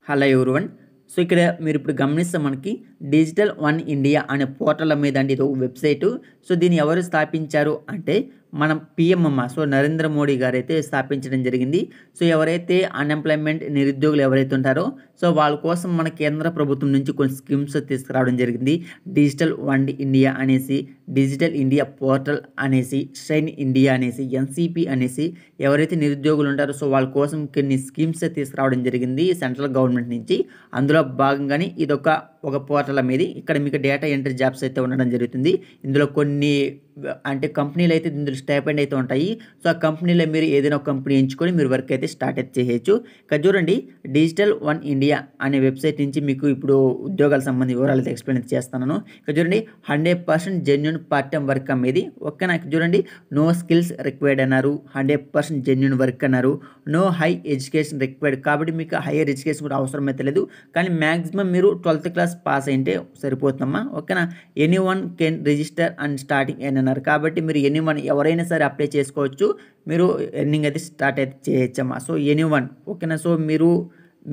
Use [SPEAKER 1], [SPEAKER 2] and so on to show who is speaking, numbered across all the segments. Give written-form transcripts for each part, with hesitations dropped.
[SPEAKER 1] Hello everyone. So, ఇక్కడ మీరిప్పుడు గమనిస్తే మనకి డిజిటల్ వన్ ఇండియా అనే పోర్టల్ మీద అండి ఇది ఒక వెబ్‌సైటు. సో, దీన్ని ఎవరు స్థాపించారు అంటే మనం పీఎం అమ్మ. సో, నరేంద్ర మోడీ గారైతే స్థాపించడం జరిగింది. సో, ఎవరైతే అన్‌ఎంప్లాయ్‌మెంట్ నిరుద్యోగులు ఎవరైతే ఉంటారో సో, వాళ్ళ కోసం మన కేంద్ర ప్రభుత్వం నుంచి కొన్ని స్కీమ్స్ తీసుకురావడం జరిగింది. డిజిటల్ వన్ ఇండియా అనేసి, డిజిటల్ ఇండియా పోర్టల్ అనేసి, షైన్ ఇండియా అనేసి, ఎన్‌సీపీ అనేసి ఎవరైతే నిరుద్యోగులు ఉంటారో సో, వాళ్ళ కోసం కొన్ని స్కీమ్స్ తీసుకురావడం జరిగింది సెంట్రల్ గవర్నమెంట్ నుంచి. అందులో భాగంగానే ఒక పోర్టల్ అనేది ఇక్కడ మీకు డేటా ఎంట్రీ జాబ్స్ అయితే ఉండడం జరుగుతుంది. ఇందులో కొన్ని అంటే కంపెనీలు అయితే ఇందులో స్టైపెండ్ అయితే ఉంటాయి. సో, ఆ కంపెనీలో మీరు ఏదైనా ఒక కంపెనీ ఎంచుకొని మీరు వర్క్ అయితే స్టార్ట్ అయితే చేయొచ్చు. ఇక్కడ చూడండి, డిజిటల్ వన్ ఇండియా అనే వెబ్‌సైట్ నుంచి మీకు ఇప్పుడు ఉద్యోగాలకు సంబంధించిన వివరాలు అయితే ఎక్స్‌ప్లెయిన్ అయితే చేస్తున్నాను. ఇక్కడ చూడండి, 100% జెన్యూన్ పార్ట్ టైమ్ వర్క్ అమ్మేది. ఓకేనా. ఇక్కడ చూడండి, నో స్కిల్స్ రిక్వైర్డ్ అన్నారు. 100% జెన్యూన్ వర్క్ అన్నారు. నో హై ఎడ్యుకేషన్ రిక్వైర్డ్, కాబట్టి మీకు హైయర్ ఎడ్యుకేషన్ కూడా అవసరం అయితే లేదు. కానీ మ్యాక్సిమం మీరు 12th క్లాస్ పాస్ అయింటే సరిపోతుందమ్మా. ఓకేనా. Anyone can register and starting earn అన్నారు. కాబట్టి మీరు ఎనీవన్ ఎవరైనా సరే అప్లై చేసుకోవచ్చు. మీరు ఎర్నింగ్ అయితే స్టార్ట్ అయితే చేయొచ్చమ్మా. సో, ఎనీవన్ ఓకేనా. సో, మీరు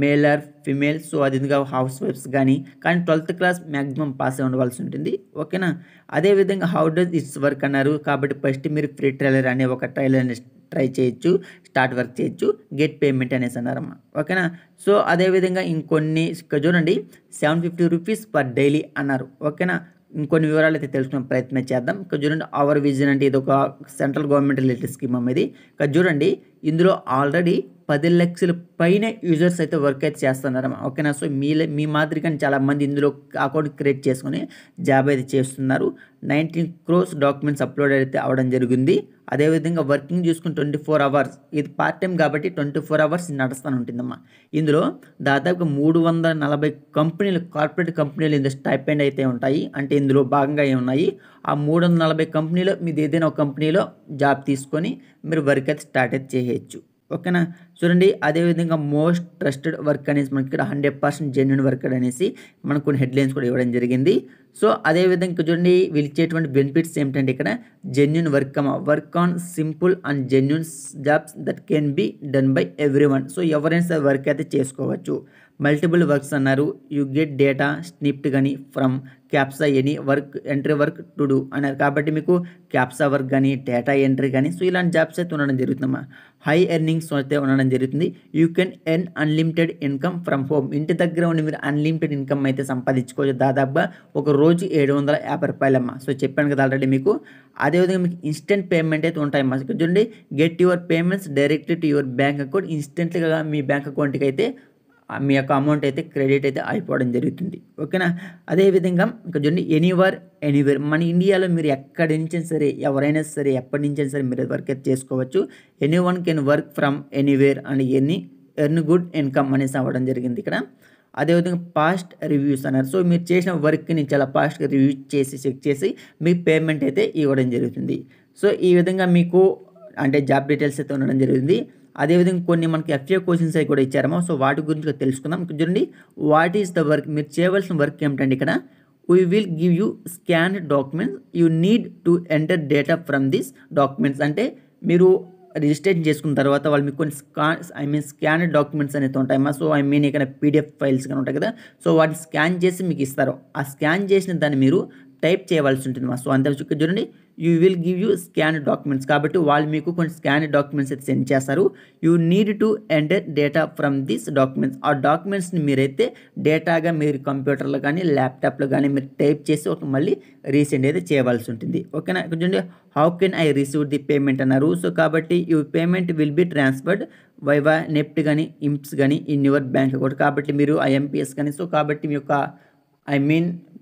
[SPEAKER 1] మేల్ ఆర్ ఫీమేల్, సో, అది హౌస్ వైఫ్స్ కానీ 12th క్లాస్ మ్యాక్సిమం పాస్ అయి ఉండవలసి ఉంటుంది. ఓకేనా. అదేవిధంగా హౌ డస్ ఇట్స్ వర్క్ అన్నారు. కాబట్టి ఫస్ట్ మీరు ఫ్రీ ట్రైలర్ అనే ఒక ట్రైలర్ని ట్రై చేయొచ్చు, స్టార్ట్ వర్క్ చేయొచ్చు, గెట్ పేమెంట్ అనేసి అన్నారమ్మా. ఓకేనా. సో, అదేవిధంగా ఇంకొన్ని ఇక్కడ చూడండి, 750 రూపీస్ పర్ డైలీ అన్నారు. ఓకేనా. ఇంకొన్ని వివరాలు అయితే తెలుసుకునే ప్రయత్నం చేద్దాం. ఇక్కడ చూడండి, అవర్ విజన్ అంటే ఇది ఒక సెంట్రల్ గవర్నమెంట్ రిలేటెడ్ స్కీమ్ అమ్మేది. ఇక్కడ చూడండి, ఇందులో ఆల్రెడీ 10 లక్షల పైన యూజర్స్ అయితే వర్క్ అయితే చేస్తున్నారమ్మా. ఓకేనా. సో, మీ మాదిరిగానే చాలామంది ఇందులో అకౌంట్ క్రియేట్ చేసుకొని జాబ్ అయితే చేస్తున్నారు. 19 crores డాక్యుమెంట్స్ అప్లోడ్ అయితే అవ్వడం జరిగింది. అదేవిధంగా వర్కింగ్ చూసుకుని 24 అవర్స్, ఇది పార్ట్ టైం కాబట్టి 24 అవర్స్ నడుస్తూనే ఉంటుందమ్మా. ఇందులో దాదాపుగా 340 కంపెనీలు, కార్పొరేట్ కంపెనీలు ఇందులో స్టైపెండ్ అయితే ఉంటాయి. అంటే ఇందులో భాగంగా ఉన్నాయి. ఆ 340 కంపెనీలో మీది ఏదైనా ఒక కంపెనీలో జాబ్ తీసుకొని మీరు వర్క్ అయితే స్టార్ట్ అయితే చేయొచ్చు. ఓకేనా. చూడండి, అదేవిధంగా మోస్ట్ ట్రస్టెడ్ వర్క్ అనేసి మనకి ఇక్కడ 100% జెన్యూన్ వర్కర్ అనేసి మనకు కొన్ని హెడ్లైన్స్ కూడా ఇవ్వడం జరిగింది. సో, అదేవిధంగా ఇక్కడ చూడండి, వీళ్ళు ఇచ్చేటువంటి బెనిఫిట్స్ ఏమిటంటే ఇక్కడ genuine work on simple and genuine jobs that can be done by everyone. So, ఎవరైనా సరే వర్క్ అయితే చేసుకోవచ్చు. మల్టిపుల్ వర్క్స్ అన్నారు. యూ గెట్ డేటా స్నిప్ట్ కానీ from క్యాప్సా any work entry work to do అన్నారు. కాబట్టి మీకు క్యాప్సా వర్క్ కానీ డేటా ఎంట్రీ కానీ సో, ఇలాంటి జాబ్స్ అయితే ఉండడం జరుగుతుందమ్మా. హై ఎర్నింగ్స్ అయితే ఉండడం జరుగుతుంది. You can earn unlimited income from home. ఇంటి దగ్గర ఉండి మీరు అన్లిమిటెడ్ ఇన్కమ్ అయితే సంపాదించుకోవచ్చు. దాదాపుగా ఒక రోజు 750 రూపాయలమ్మా. సో, చెప్పాను కదా ఆల్రెడీ మీకు. అదేవిధంగా మీకు ఇన్స్టెంట్ పేమెంట్ అయితే ఉంటాయమ్మా. ఇక్కడ చూడండి, get your payments directly to your bank account. ఇన్స్టెంట్గా మీ బ్యాంక్ అకౌంట్కి అయితే మీ యొక్క అమౌంట్ అయితే క్రెడిట్ అయితే అయిపోవడం జరుగుతుంది. ఓకేనా. అదేవిధంగా ఇక్కడ చూడండి, ఎనీవేర్ మన ఇండియాలో మీరు ఎక్కడి నుంచి సరే, ఎవరైనా సరే, ఎప్పటి నుంచి సరే మీరు వర్క్ అయితే చేసుకోవచ్చు. Anyone can work from anywhere and earn good income అనేసి అవ్వడం జరిగింది ఇక్కడ. అదేవిధంగా పాస్ట్ రివ్యూస్ అన్నారు. సో, మీరు చేసిన వర్క్ని చాలా పాస్ట్గా రివ్యూ చేసి చెక్ చేసి మీకు పేమెంట్ అయితే ఇవ్వడం జరుగుతుంది. సో, ఈ విధంగా మీకు అంటే జాబ్ డీటెయిల్స్ అయితే ఉండడం జరిగింది. అదేవిధంగా కొన్ని మనకి ఎఫ్ఏ క్వశ్చన్స్ అవి కూడా ఇచ్చారమ్మా. సో, వాటి గురించి తెలుసుకుందాం. ఇక్కడ చూడండి, వాట్ ఈస్ ద వర్క్, మీరు చేయవలసిన వర్క్ ఏమిటంటే ఇక్కడ we will give you scan documents, you need to enter data from this documents. అంటే మీరు రిజిస్ట్రేషన్ చేసుకున్న తర్వాత వాళ్ళు మీకు కొన్ని స్కాన్ డాక్యుమెంట్స్ అనేది ఉంటాయమ్మా. సో, ఇక్కడ పీడిఎఫ్ ఫైల్స్ కానీ ఉంటాయి కదా. సో, వాటిని స్కాన్ చేసి మీకు ఇస్తారు. ఆ స్కాన్ చేసిన దాన్ని మీరు టైప్ చేయవలసి ఉంటుందమ్మా. సో, అంతే. ఇక్కడ చూడండి, you will give you scan documents, కాబట్టి వాళ్ళు మీకు కొన్ని స్కాన్ డాక్యుమెంట్స్ అయితే సెండ్ చేస్తారు. You need to enter data from this documents. ఆ డాక్యుమెంట్స్ని మీరైతే డేటాగా మీరు కంప్యూటర్లో కానీ ల్యాప్టాప్లో కానీ మీరు టైప్ చేసి మళ్ళీ రీసెండ్ అయితే చేయవలసి ఉంటుంది. ఓకేనా. ఇక్కడ చూడండి, how can I receive the payment అన్నారు. సో, కాబట్టి you payment will be transferred viva NEFT కానీ ఇంప్స్ కానీ ఇన్ యువర్ బ్యాంక్ అకౌంట్. కాబట్టి మీరు ఐఎంపిఎస్ కానీ సో, కాబట్టి మీ యొక్క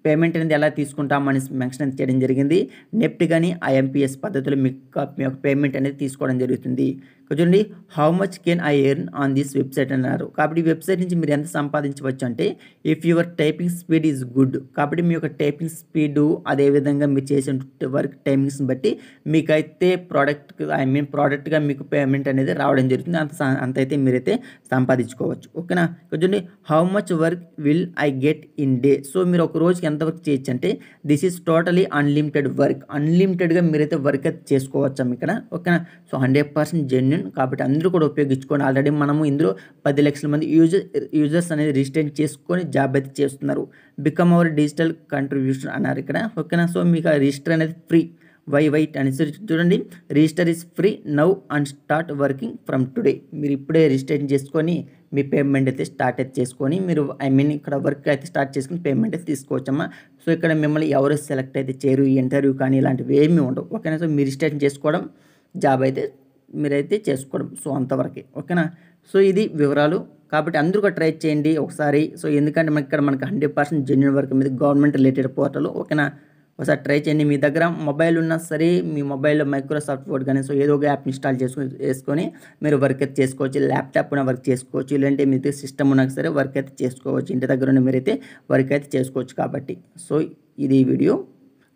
[SPEAKER 1] పేమెంట్ అనేది ఎలా తీసుకుంటామని మెన్షన్ చేయడం జరిగింది. నెఫ్ట్ కానీ ఐఎంపిఎస్ పద్ధతిలో మీ యొక్క పేమెంట్ అనేది తీసుకోవడం జరుగుతుంది. చూడండి, how much can I earn on this website అన్నారు. కాబట్టి ఈ వెబ్సైట్ నుంచి మీరు ఎంత సంపాదించవచ్చు అంటే if your typing speed is good. కాబట్టి మీ యొక్క టైపింగ్ స్పీడు అదేవిధంగా మీరు చేసే వర్క్ టైమింగ్స్ని బట్టి మీకైతే ప్రోడక్ట్గా మీకు పేమెంట్ అనేది రావడం జరుగుతుంది. అంతైతే మీరైతే సంపాదించుకోవచ్చు. ఓకేనా. చూడండి, how much work will I get in day. So, మీరు ఒక రోజుకి ఎంత వర్క్ చేయొచ్చు అంటే this is totally unlimited work. అన్లిమిటెడ్గా మీరైతే వర్క్ అయితే చేసుకోవచ్చు ఇక్కడ. ఓకేనా. So, 100% genuine opinion. కాబట్టి అందరూ కూడా ఉపయోగించుకోండి. ఆల్రెడీ మనము ఇందులో 10 లక్షల మంది యూజర్స్ అనేది రిజిస్టర్ చేసుకొని జాబ్ అయితే చేస్తున్నారు. బికమ్ అవర్ డిజిటల్ కంట్రిబ్యూషన్ అన్నారు ఇక్కడ. ఓకేనా. సో మీకు ఆ రిజిస్టర్ అనేది ఫ్రీ. వైట్ అనేసి చూడండి, register is free now and start working from today. మీరు ఇప్పుడే రిజిస్ట్రేషన్ చేసుకొని మీ పేమెంట్ అయితే స్టార్ట్ అయితే చేసుకొని మీరు ఇక్కడ వర్క్ అయితే స్టార్ట్ చేసుకుని పేమెంట్ అయితే తీసుకోవచ్చమ్మా. సో ఇక్కడ మిమ్మల్ని ఎవరు సెలెక్ట్ అయితే చేయరు, ఇంటర్వ్యూ కానీ ఇలాంటివి ఏమీ ఉండవు. ఓకేనా. సో మీరు రిజిస్ట్రేషన్ చేసుకోవడం, జాబ్ అయితే మీరైతే చేసుకోవడం. సో అంతవరకే. ఓకేనా. సో ఇది వివరాలు. కాబట్టి అందరూ కూడా ట్రై చేయండి ఒకసారి. సో ఎందుకంటే మనకి 100% జెన్యూన్ వర్క్ మీద గవర్నమెంట్ రిలేటెడ్ పోర్టల్. ఓకేనా. ఒకసారి ట్రై చేయండి. మీ దగ్గర మొబైల్ ఉన్నా సరే, మీ మొబైల్లో మైక్రోసాఫ్ట్ వర్డ్ కానీ సో ఏదో ఒక యాప్ ఇన్స్టాల్ చేసుకొని మీరు వర్క్ అయితే చేసుకోవచ్చు. ల్యాప్టాప్ ఉన్న వర్క్ చేసుకోవచ్చు, లేదంటే మీ దగ్గర సిస్టమ్ ఉన్నా సరే వర్క్ అయితే చేసుకోవచ్చు. ఇంటి దగ్గర ఉన్న మీరైతే వర్క్ అయితే చేసుకోవచ్చు. కాబట్టి సో ఇది వీడియో.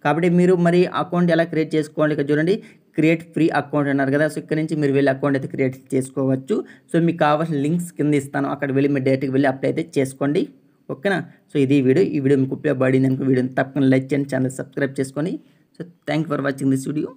[SPEAKER 1] కాబట్టి మీరు మరి అకౌంట్ ఎలా క్రియేట్ చేసుకోవాలి ఇక్కడ చూడండి, క్రియేట్ ఫ్రీ అకౌంట్ అన్నారు కదా. సో ఇక్కడ నుంచి మీరు వెళ్ళి అకౌంట్ అయితే క్రియేట్ చేసుకోవచ్చు. సో మీకు కావాల్సిన లింక్స్ కింద ఇస్తాను, అక్కడ వెళ్ళి మీరు డైరెక్ట్గా వెళ్ళి అప్లై అయితే చేసుకోండి. ఓకేనా. సో ఇది వీడియో. ఈ వీడియో మీకు ఉపయోగపడింది అనుకో వీడియోని తప్పకుండా లైక్ చేయండి, ఛానల్ సబ్స్క్రైబ్ చేసుకోండి. So thank for watching this video.